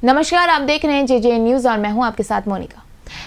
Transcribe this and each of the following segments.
नमस्कार, आप देख रहे हैं जेजे न्यूज और मैं हूं आपके साथ मोनिका।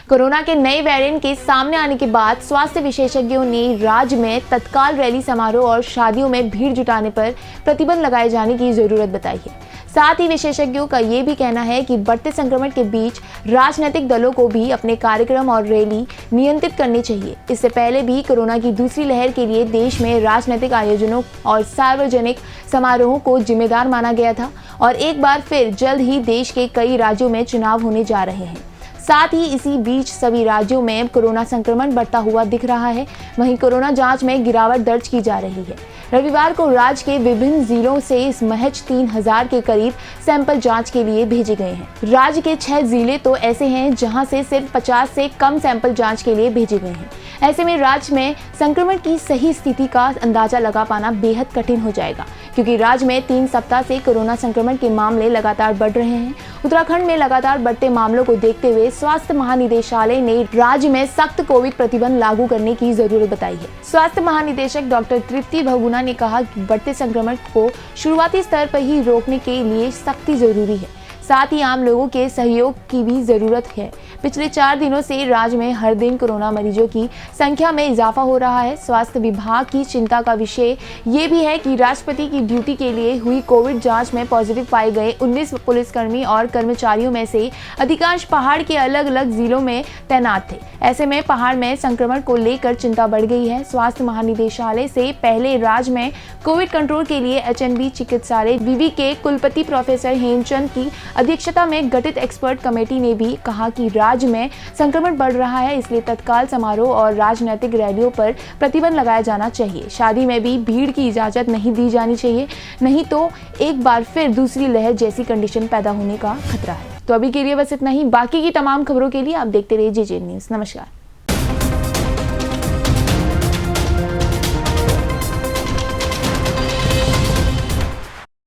कोरोना के नए वेरिएंट के सामने आने के बाद स्वास्थ्य विशेषज्ञों ने राज्य में तत्काल रैली, समारोह और शादियों में भीड़ जुटाने पर प्रतिबंध लगाए जाने की जरूरत बताई है। साथ ही विशेषज्ञों का ये भी कहना है कि बढ़ते संक्रमण के बीच राजनीतिक दलों को भी अपने कार्यक्रम और रैली नियंत्रित करनी चाहिए। इससे पहले भी कोरोना की दूसरी लहर के लिए देश में राजनीतिक आयोजनों और सार्वजनिक समारोहों को जिम्मेदार माना गया था और एक बार फिर जल्द ही देश के कई राज्यों में चुनाव होने जा रहे हैं। साथ ही इसी बीच सभी राज्यों में कोरोना संक्रमण बढ़ता हुआ दिख रहा है। वहीं कोरोना जांच में गिरावट दर्ज की जा रही है। रविवार को राज्य के विभिन्न जिलों से इस महज 3000 के करीब सैंपल जांच के लिए भेजे गए हैं। राज्य के 6 जिले तो ऐसे हैं जहां से सिर्फ 50 से कम सैंपल जांच के लिए भेजे गए हैं। ऐसे में राज्य में संक्रमण की सही स्थिति का अंदाजा लगा पाना बेहद कठिन हो जाएगा, क्योंकि राज्य में 3 सप्ताह से कोरोना संक्रमण के मामले लगातार बढ़ रहे हैं। उत्तराखंड में लगातार बढ़ते मामलों को देखते हुए स्वास्थ्य महानिदेशालय ने राज्य में सख्त कोविड प्रतिबंध लागू करने की जरूरत बताई है। स्वास्थ्य महानिदेशक डॉक्टर तृप्ति बहुगुणा ने कहा कि बढ़ते संक्रमण को शुरुआती स्तर पर ही रोकने के लिए सख्ती जरूरी है। साथ ही आम लोगों के सहयोग की भी जरूरत है। पिछले 4 दिनों से राज्य में हर दिन कोरोना मरीजों की संख्या में इजाफा हो रहा है। स्वास्थ्य विभाग की चिंता का विषय ये भी है कि राष्ट्रपति की ड्यूटी के लिए हुई कोविड जांच में पॉजिटिव पाए गए 19 पुलिसकर्मी और कर्मचारियों में से अधिकांश पहाड़ के अलग अलग जिलों में तैनात थे। ऐसे में पहाड़ में संक्रमण को लेकर चिंता बढ़ गई है। स्वास्थ्य महानिदेशालय से पहले राज्य में कोविड कंट्रोल के लिए एचएनबी चिकित्सालय विवि के कुलपति प्रोफेसर हेमचंद की अध्यक्षता में गठित एक्सपर्ट कमेटी ने भी कहा कि राज्य में संक्रमण बढ़ रहा है, इसलिए तत्काल समारोह और राजनीतिक रैलियों पर प्रतिबंध लगाया जाना चाहिए। शादी में भी भीड़ की इजाजत नहीं दी जानी चाहिए, नहीं तो एक बार फिर दूसरी लहर जैसी कंडीशन पैदा होने का खतरा है। तो अभी के लिए बस इतना ही। बाकी की तमाम खबरों के लिए आप देखते रहिए जेजे न्यूज। नमस्कार।